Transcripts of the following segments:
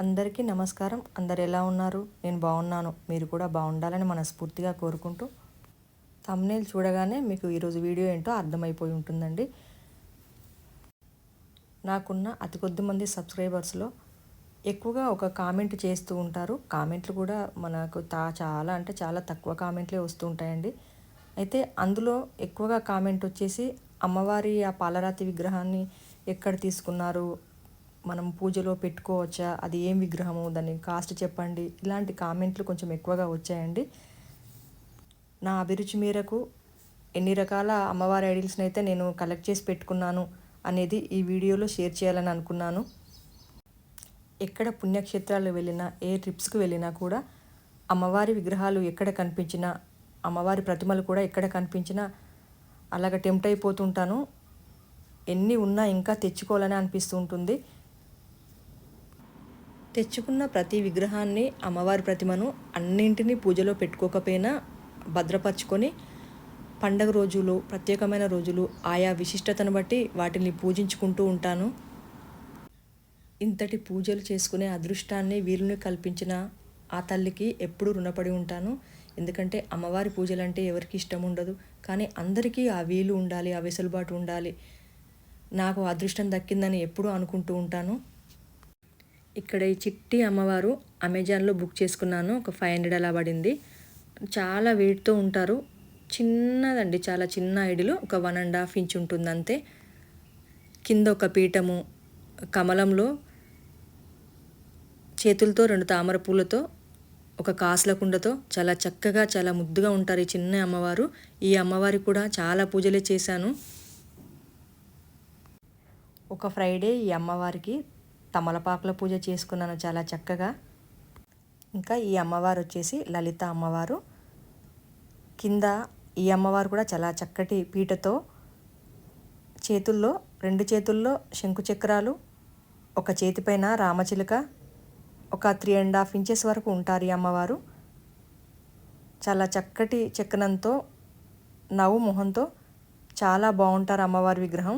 అందరికీ నమస్కారం. అందరు ఎలా ఉన్నారు? నేను బాగున్నాను. మీరు కూడా బాగుండాలని మనస్ఫూర్తిగా కోరుకుంటూ, థంబ్‌నెయిల్ చూడగానే మీకు ఈరోజు వీడియో ఏంటో అర్థమైపోయి ఉంటుందండి. నాకున్న అతి కొద్ది మంది సబ్స్క్రైబర్స్‌లో ఎక్కువగా ఒక కామెంట్ చేస్తూ ఉంటారు. కామెంట్లు కూడా మనకు చాలా అంటే చాలా తక్కువ కామెంట్లే వస్తూ ఉంటాయండి. అయితే అందులో ఎక్కువగా కామెంట్ వచ్చేసి అమ్మవారి ఆ పాలరాతి విగ్రహాన్ని ఎక్కడ తీసుకున్నారు? మనం పూజలో పెట్టుకోవచ్చా? అది ఏం విగ్రహము? దాని కాస్ట్ చెప్పండి. ఇలాంటి కామెంట్లు కొంచెం ఎక్కువగా వచ్చాయండి. నా అభిరుచి మేరకు ఎన్ని రకాల అమ్మవారి ఐడిల్స్ని అయితే నేను కలెక్ట్ చేసి పెట్టుకున్నాను అనేది ఈ వీడియోలో షేర్ చేయాలని అనుకున్నాను. ఎక్కడ పుణ్యక్షేత్రాలు వెళ్ళినా, ఏ ట్రిప్స్కి వెళ్ళినా కూడా అమ్మవారి విగ్రహాలు ఎక్కడ కనిపించినా, అమ్మవారి ప్రతిమలు కూడా ఎక్కడ కనిపించినా అలాగ టెంప్ట్ అయిపోతుంటాను. ఎన్ని ఉన్నా ఇంకా తెచ్చుకోవాలని అనిపిస్తూ ఉంటుంది. తెచ్చుకున్న ప్రతి విగ్రహాన్ని, అమ్మవారి ప్రతిమను అన్నింటినీ పూజలో పెట్టుకోకపోయినా భద్రపరుచుకొని పండగ రోజులు, ప్రత్యేకమైన రోజులు ఆయా విశిష్టతను బట్టి వాటిని పూజించుకుంటూ ఉంటాను. ఇంతటి పూజలు చేసుకునే అదృష్టాన్ని వీలుని కల్పించిన ఆ తల్లికి ఎప్పుడూ రుణపడి ఉంటాను. ఎందుకంటే అమ్మవారి పూజలంటే ఎవరికి ఇష్టం ఉండదు. కానీ అందరికీ ఆ వీలు ఉండాలి, ఆ వెసులుబాటు ఉండాలి. నాకు అదృష్టం దక్కిందని ఎప్పుడూ అనుకుంటూ ఉంటాను. ఇక్కడ ఈ చిట్టి అమ్మవారు అమెజాన్లో బుక్ చేసుకున్నాను. ఒక 500 అలా పడింది. చాలా వెయిట్తో ఉంటారు. చిన్నదండి, చాలా చిన్న ఐడిలో ఒక 1.5 ఇంచ్ ఉంటుంది అంతే. కింద ఒక పీఠము, కమలంలో చేతులతో 2 తామర పూలతో, ఒక కాసుల కుండతో చాలా చక్కగా, చాలా ముద్దుగా ఉంటారు ఈ చిన్న అమ్మవారు. ఈ అమ్మవారికి కూడా చాలా పూజలే చేశాను. ఒక ఫ్రైడే ఈ అమ్మవారికి తమలపాకుల పూజ చేసుకున్నాను చాలా చక్కగా. ఇంకా ఈ అమ్మవారు వచ్చేసి లలిత అమ్మవారు. కింద ఈ అమ్మవారు కూడా చాలా చక్కటి పీటతో, చేతుల్లో 2 చేతుల్లో శంకు చక్రాలు, ఒక చేతిపైన రామచిలుక, ఒక 3.5 ఇంచెస్ వరకు ఉంటారు ఈ అమ్మవారు. చాలా చక్కటి చెక్కనంతో, నవ్వు మొహంతో చాలా బాగుంటారు అమ్మవారి విగ్రహం.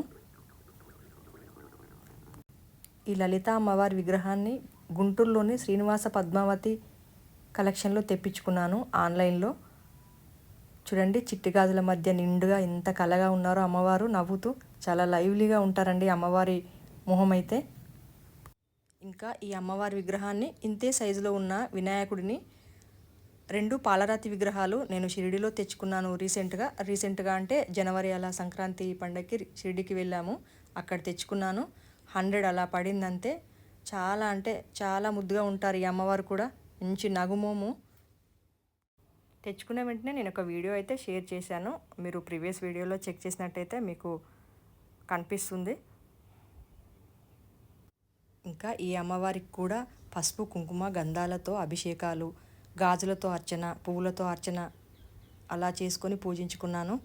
ఈ లలిత అమ్మవారి విగ్రహాన్ని గుంటూరులోని శ్రీనివాస పద్మావతి కలెక్షన్లో తెప్పించుకున్నాను ఆన్లైన్లో. చూడండి, చిట్టి గాజుల మధ్య నిండుగా ఎంత కళగా ఉన్నారో అమ్మవారు, నవ్వుతూ చాలా లైవ్లీగా ఉంటారండి అమ్మవారి మొహం అయితే. ఇంకా ఈ అమ్మవారి విగ్రహాన్ని ఇంతే సైజులో ఉన్న వినాయకుడిని 2 పాలరాతి విగ్రహాలు నేను షిరిడిలో తెచ్చుకున్నాను రీసెంట్గా అంటే జనవరి అలా సంక్రాంతి పండగకి షిరిడికి వెళ్ళాము, అక్కడ తెచ్చుకున్నాను. 100 అలా పడిందంతే. చాలా అంటే చాలా ముద్దుగా ఉంటారు ఈ అమ్మవారు కూడా. మంచి నగుమోము. తెచ్చుకున్న వెంటనే నేను ఒక వీడియో అయితే షేర్ చేశాను. మీరు ప్రీవియస్ వీడియోలో చెక్ చేసినట్టయితే మీకు కనిపిస్తుంది. ఇంకా ఈ అమ్మవారికి కూడా పసుపు, కుంకుమ, గంధాలతో అభిషేకాలు, గాజులతో అర్చన, పువ్వులతో అర్చన అలా చేసుకొని పూజించుకున్నాను.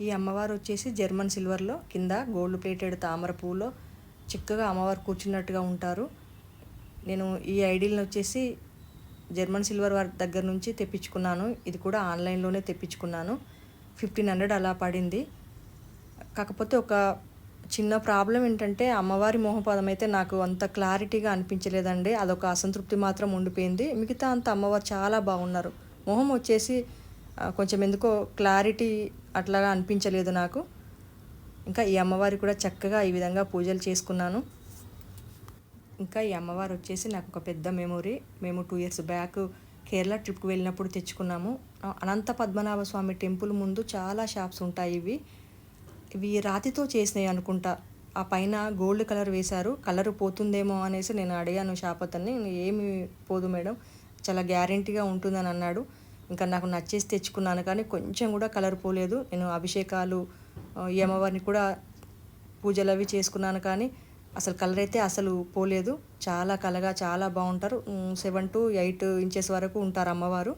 ఈ అమ్మవారు వచ్చేసి జర్మన్ సిల్వర్లో కింద గోల్డ్ ప్లేటెడ్ తామర పువ్వులో చిక్కగా అమ్మవారు కూర్చున్నట్టుగా ఉంటారు. నేను ఈ ఐడిల్ని వచ్చేసి జర్మన్ సిల్వర్ వారి దగ్గర నుంచి తెప్పించుకున్నాను. ఇది కూడా ఆన్లైన్లోనే తెప్పించుకున్నాను. 1500 అలా పడింది. కాకపోతే ఒక చిన్న ప్రాబ్లం ఏంటంటే అమ్మవారి మోహపదం అయితే నాకు అంత క్లారిటీగా అనిపించలేదండి. అదొక అసంతృప్తి మాత్రం ఉండిపోయింది. మిగతా అంత అమ్మవారు చాలా బాగున్నారు. మొహం వచ్చేసి కొంచెం ఎందుకో క్లారిటీ అట్లాగా అనిపించలేదు నాకు. ఇంకా ఈ అమ్మవారి కూడా చక్కగా ఈ విధంగా పూజలు చేసుకున్నాను. ఇంకా ఈ అమ్మవారు వచ్చేసి నాకు ఒక పెద్ద మెమొరీ. మేము 2 years బ్యాక్ కేరళ ట్రిప్కి వెళ్ళినప్పుడు తెచ్చుకున్నాము. అనంత పద్మనాభ స్వామి టెంపుల్ ముందు చాలా షాప్స్ ఉంటాయి. ఇవి రాతితో చేసినాయి అనుకుంటా. ఆ పైన గోల్డ్ కలర్ వేశారు. కలర్ పోతుందేమో అనేసి నేను అడిగాను షాప్ అతన్ని. ఏమి పోదు మేడం, చాలా గ్యారెంటీగా ఉంటుందని అన్నాడు. ఇంకా నాకు నచ్చేసి తెచ్చుకున్నాను, కానీ కొంచెం కూడా కలర్ పోలేదు. నేను అభిషేకాలు, ఈ అమ్మవారిని కూడా పూజలు అవి చేసుకున్నాను, కానీ అసలు కలర్ అయితే అసలు పోలేదు. చాలా కలగా చాలా బాగుంటారు. 7 to 8 ఇంచెస్ వరకు ఉంటారు అమ్మవారు.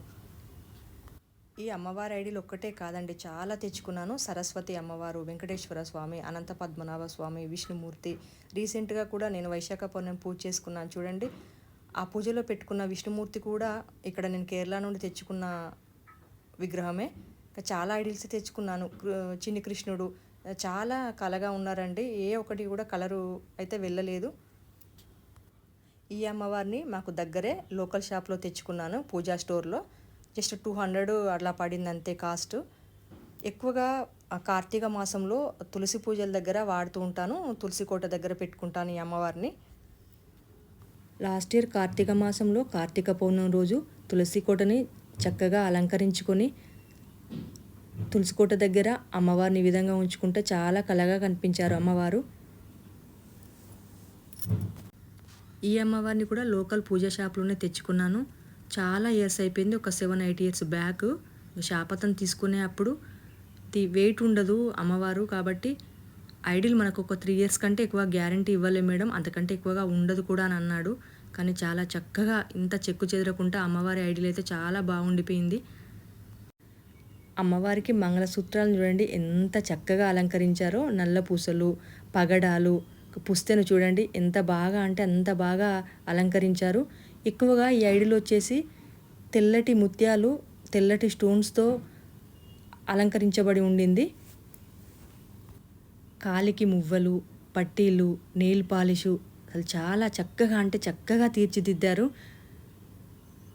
ఈ అమ్మవారి ఐడీలు ఒక్కటే కాదండి, చాలా తెచ్చుకున్నాను. సరస్వతి అమ్మవారు, వెంకటేశ్వర స్వామి, అనంత పద్మనాభ స్వామి, విష్ణుమూర్తి. రీసెంట్గా కూడా నేను వైశాఖ పౌర్ణమి పూజ చేసుకున్నాను చూడండి. ఆ పూజలో పెట్టుకున్న విష్ణుమూర్తి కూడా ఇక్కడ నేను కేరళ నుండి తెచ్చుకున్న విగ్రహమే. చాలా ఐడిల్స్ తెచ్చుకున్నాను. చిన్ని కృష్ణుడు చాలా కలగా ఉన్నారండి. ఏ ఒకటి కూడా కలరు అయితే వెళ్ళలేదు. ఈ అమ్మవారిని మాకు దగ్గరే లోకల్ షాప్లో తెచ్చుకున్నాను, పూజా స్టోర్లో. జస్ట్ 200 అట్లా పడింది అంతే కాస్ట్. ఎక్కువగా కార్తీక మాసంలో తులసి పూజల దగ్గర వాడుతూ ఉంటాను, తులసి కోట దగ్గర పెట్టుకుంటాను ఈ అమ్మవారిని. లాస్ట్ ఇయర్ కార్తీక మాసంలో కార్తీక పౌర్ణమి రోజు తులసి కోటని చక్కగా అలంకరించుకొని తులసి కోట దగ్గర అమ్మవారిని ఈ విధంగా ఉంచుకుంటే చాలా కళగా కనిపించారు అమ్మవారు. ఈ అమ్మవారిని కూడా లోకల్ పూజా షాప్లోనే తెచ్చుకున్నాను. చాలా ఇయర్స్ అయిపోయింది, ఒక 7-8 ఇయర్స్ బ్యాక్. శాపతం తీసుకునే అప్పుడు వెయిట్ ఉండదు అమ్మవారు కాబట్టి ఐడిల్ మనకు ఒక 3 ఇయర్స్ కంటే ఎక్కువ గ్యారంటీ ఇవ్వలేము మేడం, అంతకంటే ఎక్కువగా ఉండదు కూడా అని అన్నాడు. కానీ చాలా చక్కగా ఇంత చెక్కు చెదరకుండా అమ్మవారి ఐడిల్ అయితే చాలా బాగుండిపోయింది. అమ్మవారికి మంగళసూత్రాలను చూడండి ఎంత చక్కగా అలంకరించారో. నల్ల పూసలు, పగడాలు, పుస్తెను చూడండి ఎంత బాగా అంటే అంత బాగా అలంకరించారు. ఎక్కువగా ఈ ఐడిల్ వచ్చేసి తెల్లటి ముత్యాలు, తెల్లటి స్టోన్స్తో అలంకరించబడి ఉండింది. కాలికి మువ్వలు, పట్టీలు, నెయిల్ పాలిషు అసలు చాలా చక్కగా అంటే చక్కగా తీర్చిదిద్దారు.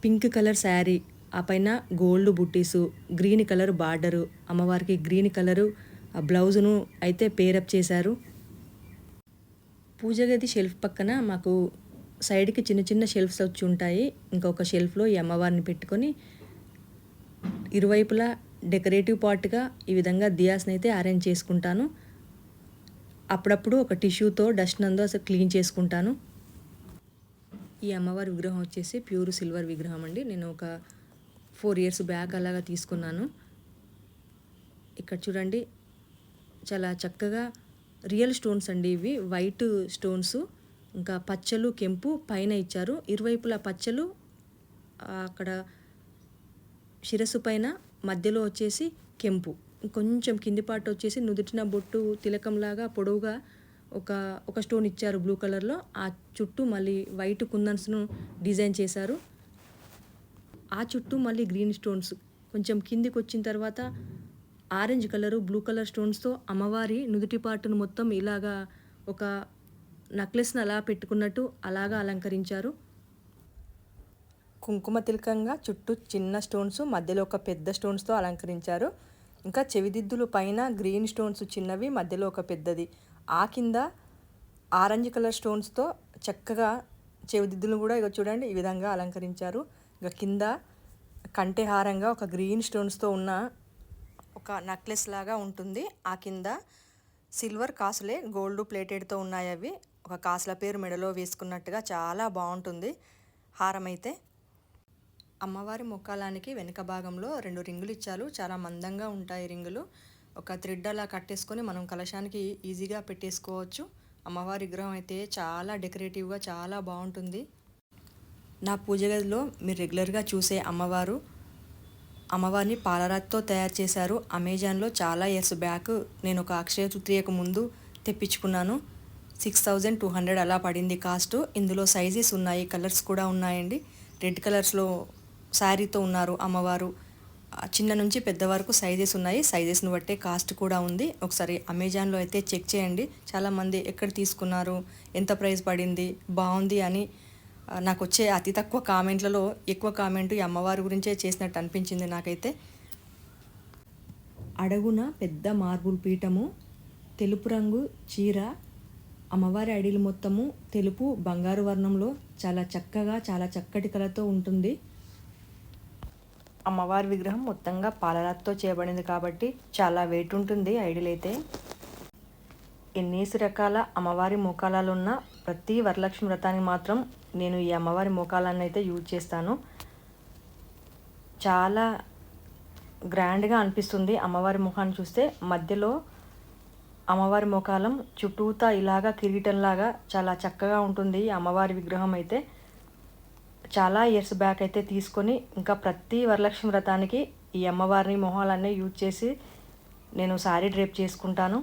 పింక్ కలర్ శారీ, ఆ పైన గోల్డ్ బుట్టీసు, గ్రీన్ కలర్ బార్డరు, అమ్మవారికి గ్రీన్ కలరు బ్లౌజును అయితే పేరప్ చేశారు. పూజ గది షెల్ఫ్ పక్కన మాకు సైడ్కి చిన్న చిన్న షెల్ఫ్స్ వచ్చి ఉంటాయి. ఇంకొక షెల్ఫ్లో ఈ అమ్మవారిని పెట్టుకొని ఇరువైపులా డెకరేటివ్ పార్ట్గా ఈ విధంగా దియాస్ని అయితే అరేంజ్ చేసుకుంటాను. అప్పుడప్పుడు ఒక టిష్యూతో డస్ట్ నందు అసలు క్లీన్ చేసుకుంటాను. ఈ అమ్మవారి విగ్రహం వచ్చేసి ప్యూర్ సిల్వర్ విగ్రహం అండి. నేను ఒక 4 ఇయర్స్ బ్యాక్ అలాగా తీసుకున్నాను. ఇక్కడ చూడండి చాలా చక్కగా రియల్ స్టోన్స్ అండి ఇవి, వైట్ స్టోన్స్. ఇంకా పచ్చలు, కెంపు పైన ఇచ్చారు. ఇరువైపులా పచ్చలు, అక్కడ శిరస్సు పైన మధ్యలో వచ్చేసి కెంపు, కొంచెం కింది పార్ట్ వచ్చేసి నుదుటిన బొట్టు తిలకంలాగా పొడవుగా ఒక స్టోన్ ఇచ్చారు బ్లూ కలర్లో. ఆ చుట్టూ మళ్ళీ వైట్ కుందన్స్ను డిజైన్ చేశారు. ఆ చుట్టూ మళ్ళీ గ్రీన్ స్టోన్స్, కొంచెం కిందికి వచ్చిన తర్వాత ఆరెంజ్ కలరు, బ్లూ కలర్ స్టోన్స్తో అమ్మవారి నుదుటి పార్టును మొత్తం ఇలాగా ఒక నెక్లెస్ని అలా పెట్టుకున్నట్టు అలాగా అలంకరించారు. కుంకుమ తిలకంగా చుట్టూ చిన్న స్టోన్స్, మధ్యలో ఒక పెద్ద స్టోన్స్తో అలంకరించారు. ఇంకా చెవిదిద్దులు పైన గ్రీన్ స్టోన్స్ చిన్నవి, మధ్యలో ఒక పెద్దది. ఆ కింద ఆరెంజ్ కలర్ స్టోన్స్తో చక్కగా చెవిదిద్దులు కూడా ఇక చూడండి ఈ విధంగా అలంకరించారు. ఇక కింద కంఠహారంగా ఒక గ్రీన్ స్టోన్స్తో ఉన్న ఒక నెక్లెస్ లాగా ఉంటుంది. ఆ కింద సిల్వర్ కాసులే గోల్డ్ ప్లేటెడ్తో ఉన్నాయి. అవి ఒక కాసుల పేరు మెడలో వేసుకున్నట్టుగా చాలా బాగుంటుంది హారం అయితే. అమ్మవారి ముఖాలానికి వెనుక భాగంలో 2 రింగులు ఇచ్చారు. చాలా మందంగా ఉంటాయి రింగులు. ఒక థ్రెడ్ అలా కట్టేసుకొని మనం కలశానికి ఈజీగా పెట్టేసుకోవచ్చు. అమ్మవారి విగ్రహం అయితే చాలా డెకరేటివ్గా చాలా బాగుంటుంది. నా పూజ గదిలో మీరు రెగ్యులర్గా చూసే అమ్మవారిని పాలరాతితో తయారు చేశారు. అమెజాన్లో చాలా ఇయర్స్ బ్యాక్ నేను ఒక అక్షయ తృతీయకు ముందు తెప్పించుకున్నాను. 6200 అలా పడింది కాస్ట్. ఇందులో సైజెస్ ఉన్నాయి, కలర్స్ కూడా ఉన్నాయండి. రెడ్ కలర్స్లో శారీతో ఉన్నారు అమ్మవారు. చిన్న నుంచి పెద్ద వరకు సైజెస్ ఉన్నాయి. సైజెస్ని బట్టే కాస్ట్ కూడా ఉంది. ఒకసారి అమెజాన్లో అయితే చెక్ చేయండి. చాలామంది ఎక్కడ తీసుకున్నారు, ఎంత ప్రైస్ పడింది, బాగుంది అని నాకు వచ్చే అతి తక్కువ కామెంట్లలో ఎక్కువ కామెంట్ ఈ అమ్మవారి గురించే చేసినట్టు అనిపించింది నాకైతే. అడుగున పెద్ద మార్బుల్ పీఠము, తెలుపు రంగు చీర, అమ్మవారి ఐడిల్ మొత్తము తెలుపు బంగారు వర్ణంలో చాలా చక్కగా చాలా చక్కటి కలతో ఉంటుంది. అమ్మవారి విగ్రహం మొత్తంగా పాలరాతితో చేయబడింది కాబట్టి చాలా వెయిట్ ఉంటుంది ఐడిల్ అయితే. ఎన్నేసి రకాల అమ్మవారి మోకాలాలు ఉన్న ప్రతి వరలక్ష్మి వ్రతానికి మాత్రం నేను ఈ అమ్మవారి మోకాలాన్ని అయితే యూజ్ చేస్తాను. చాలా గ్రాండ్గా అనిపిస్తుంది అమ్మవారి ముఖాన్ని చూస్తే. మధ్యలో అమ్మవారి మోకాలం చుట్టూతా ఇలాగా కిరీటంలాగా చాలా చక్కగా ఉంటుంది ఈ అమ్మవారి విగ్రహం అయితే. చాలా ఇయర్స్ బ్యాక్ అయితే తీసుకొని ఇంకా ప్రతి వరలక్ష్మి వ్రతానికి ఈ అమ్మవారిని మొహాలన్నీ యూజ్ చేసి నేను శారీ డ్రేప్ చేసుకుంటాను.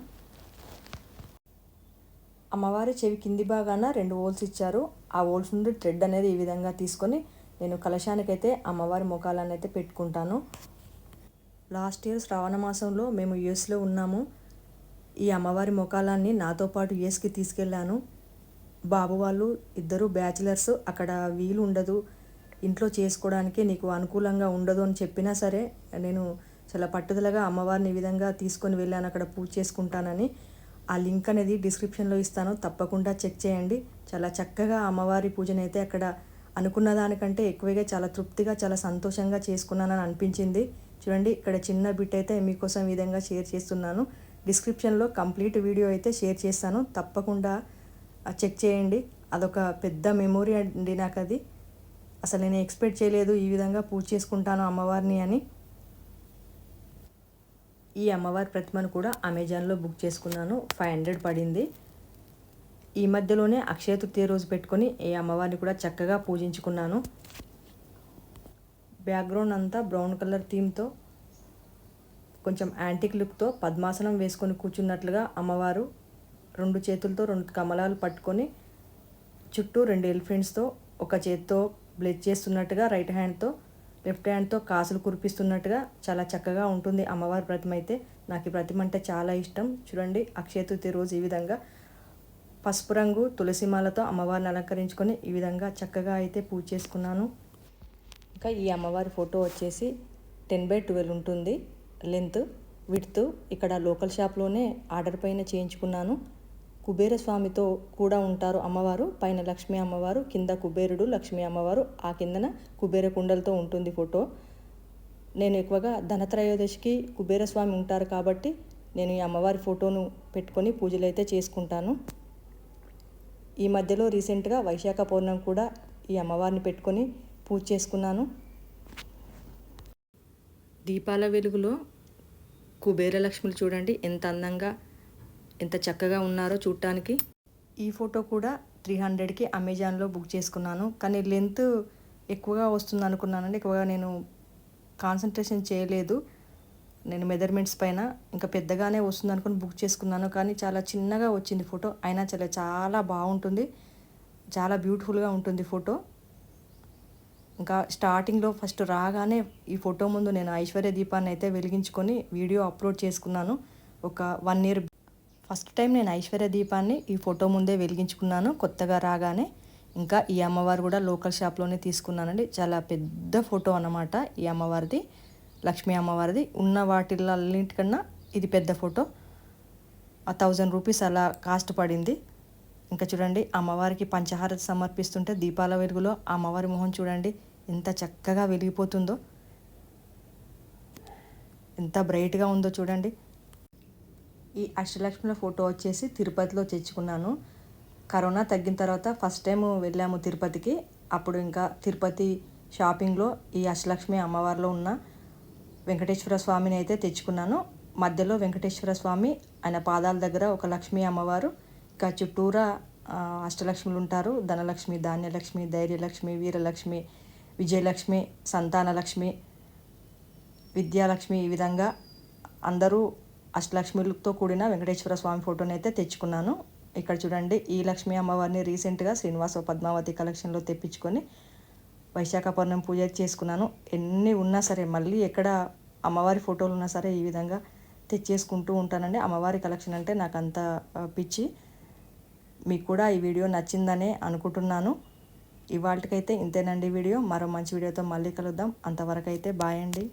అమ్మవారి చెవి కింది భాగాన 2 హోల్స్ ఇచ్చారు. ఆ హోల్స్ నుండి థ్రెడ్ అనేది ఈ విధంగా తీసుకొని నేను కలశానికైతే అమ్మవారి ముఖాలను అయితే పెట్టుకుంటాను. లాస్ట్ ఇయర్ శ్రావణ మాసంలో మేము యూఎస్లో ఉన్నాము. ఈ అమ్మవారి ముఖాలాన్ని నాతో పాటు యూఎస్కి తీసుకెళ్ళాను. బాబు వాళ్ళు ఇద్దరు బ్యాచిలర్స్, అక్కడ వీలు ఉండదు, ఇంట్లో చేసుకోవడానికి నీకు అనుకూలంగా ఉండదు అని చెప్పినా సరే నేను చాలా పట్టుదలగా అమ్మవారిని ఈ విధంగా తీసుకొని వెళ్ళాను అక్కడ పూజ చేసుకుంటానని. ఆ లింక్ అనేది డిస్క్రిప్షన్లో ఇస్తాను, తప్పకుండా చెక్ చేయండి. చాలా చక్కగా అమ్మవారి పూజనైతే అక్కడ అనుకున్న దానికంటే ఎక్కువగా చాలా తృప్తిగా చాలా సంతోషంగా చేసుకున్నానని అనిపించింది. చూడండి, ఇక్కడ చిన్న బిట్ అయితే మీకోసం ఈ విధంగా షేర్ చేస్తున్నాను. డిస్క్రిప్షన్లో కంప్లీట్ వీడియో అయితే షేర్ చేస్తాను, తప్పకుండా చెక్ చేయండి. అదొక పెద్ద మెమొరీ అండి నాకు అది. అసలు నేను ఎక్స్పెక్ట్ చేయలేదు ఈ విధంగా పూజ చేసుకుంటాను అమ్మవారిని అని. ఈ అమ్మవారి ప్రతిమను కూడా అమెజాన్లో బుక్ చేసుకున్నాను, 500 పడింది. ఈ మధ్యలోనే అక్షయ తృతీయ రోజు పెట్టుకొని ఈ అమ్మవారిని కూడా చక్కగా పూజించుకున్నాను. బ్యాక్గ్రౌండ్ అంతా బ్రౌన్ కలర్ థీమ్తో కొంచెం యాంటిక్ లుక్తో పద్మాసనం వేసుకొని కూర్చున్నట్లుగా అమ్మవారు 2 చేతులతో 2 కమలాలు పట్టుకొని చుట్టూ 2 ఎలిఫెంట్స్తో ఒక చేత్తో బ్లెస్ చేస్తున్నట్టుగా రైట్ హ్యాండ్తో, లెఫ్ట్ హ్యాండ్తో కాసులు కురిపిస్తున్నట్టుగా చాలా చక్కగా ఉంటుంది అమ్మవారి ప్రతిమ అయితే. నాకు ఈ ప్రతిమ అంటే చాలా ఇష్టం. చూడండి, అక్షయ తృతీయ రోజు ఈ విధంగా పసుపు రంగు తులసిమాలతో అమ్మవారిని అలంకరించుకొని ఈ విధంగా చక్కగా అయితే పూజ చేసుకున్నాను. ఇంకా ఈ అమ్మవారి ఫోటో వచ్చేసి 10x12 ఉంటుంది లెంత్, విడ్త్. ఇక్కడ లోకల్ షాప్లోనే ఆర్డర్ పైన చేయించుకున్నాను. కుబేర స్వామితో కూడా ఉంటారు అమ్మవారు, పైన లక్ష్మీ అమ్మవారు, కింద కుబేరుడు లక్ష్మీ అమ్మవారు, ఆ కిందన కుబేర కుండలతో ఉంటుంది ఫోటో. నేను ఎక్కువగా ధనత్రయోదశికి కుబేర స్వామి ఉంటారు కాబట్టి నేను ఈ అమ్మవారి ఫోటోను పెట్టుకొని పూజలు అయితే చేసుకుంటాను. ఈ మధ్యలో రీసెంట్గా వైశాఖ పౌర్ణమి కూడా ఈ అమ్మవారిని పెట్టుకొని పూజ చేసుకున్నాను. దీపాల వెలుగులో కుబేర లక్ష్ములు చూడండి ఎంత అందంగా ఎంత చక్కగా ఉన్నారో చూడటానికి. ఈ ఫోటో కూడా 300కి అమెజాన్లో బుక్ చేసుకున్నాను, కానీ లెంత్ ఎక్కువగా వస్తుంది అనుకున్నానండి. ఎక్కువగా నేను కాన్సన్ట్రేషన్ చేయలేదు నేను మెజర్మెంట్స్ పైన, ఇంకా పెద్దగానే వస్తుంది అనుకుని బుక్ చేసుకున్నాను, కానీ చాలా చిన్నగా వచ్చింది ఫోటో. అయినా చాలా బాగుంటుంది, చాలా బ్యూటిఫుల్గా ఉంటుంది ఫోటో. ఇంకా స్టార్టింగ్లో ఫస్ట్ రాగానే ఈ ఫోటో ముందు నేను ఐశ్వర్య దీపాన్ని అయితే వెలిగించుకొని వీడియో అప్లోడ్ చేసుకున్నాను. ఒక 1 year ఫస్ట్ టైం నేను ఐశ్వర్య దీపాన్ని ఈ ఫోటో ముందే వెలిగించుకున్నాను కొత్తగా రాగానే. ఇంకా ఈ అమ్మవారు కూడా లోకల్ షాప్లోనే తీసుకున్నానండి. చాలా పెద్ద ఫోటో అన్నమాట ఈ అమ్మవారిది, లక్ష్మీ అమ్మవారిది. ఉన్న వాటిలన్నింటికన్నా ఇది పెద్ద ఫోటో. 1000 రూపీస్ అలా కాస్ట్ పడింది. ఇంకా చూడండి, అమ్మవారికి పంచహారతి సమర్పిస్తుంటే దీపాల వెలుగులో అమ్మవారి మొహం చూడండి ఎంత చక్కగా వెలిగిపోతుందో, ఎంత బ్రైట్గా ఉందో చూడండి. ఈ అష్టలక్ష్మిల ఫోటో వచ్చేసి తిరుపతిలో తెచ్చుకున్నాను. కరోనా తగ్గిన తర్వాత ఫస్ట్ టైం వెళ్ళాము తిరుపతికి. అప్పుడు ఇంకా తిరుపతి షాపింగ్లో ఈ అష్టలక్ష్మి అమ్మవారిలో ఉన్న వెంకటేశ్వర స్వామిని అయితే తెచ్చుకున్నాను. మధ్యలో వెంకటేశ్వర స్వామి, ఆయన పాదాల దగ్గర ఒక లక్ష్మీ అమ్మవారు, ఇంకా చుట్టూరా అష్టలక్ష్ములు ఉంటారు. ధనలక్ష్మి, ధాన్యలక్ష్మి, ధైర్యలక్ష్మి, వీరలక్ష్మి, విజయలక్ష్మి, సంతానలక్ష్మి, విద్యాలక్ష్మి, ఈ విధంగా అందరూ అష్టలక్ష్మిలతో కూడిన వెంకటేశ్వర స్వామి ఫోటోని అయితే తెచ్చుకున్నాను. ఇక్కడ చూడండి, ఈ లక్ష్మీ అమ్మవారిని రీసెంట్గా శ్రీనివాస పద్మావతి కలెక్షన్లో తెప్పించుకొని వైశాఖ పౌర్ణమి పూజ చేసుకున్నాను. ఎన్ని ఉన్నా సరే, మళ్ళీ ఎక్కడ అమ్మవారి ఫోటోలు ఉన్నా సరే ఈ విధంగా తెచ్చేసుకుంటూ ఉంటానండి. అమ్మవారి కలెక్షన్ అంటే నాకు అంత పిచ్చి. మీకు కూడా ఈ వీడియో నచ్చిందనే అనుకుంటున్నాను. ఇవాళకైతే ఇంతేనండి వీడియో. మరో మంచి వీడియోతో మళ్ళీ కలుద్దాం. అంతవరకు అయితే బాయ్ అండి.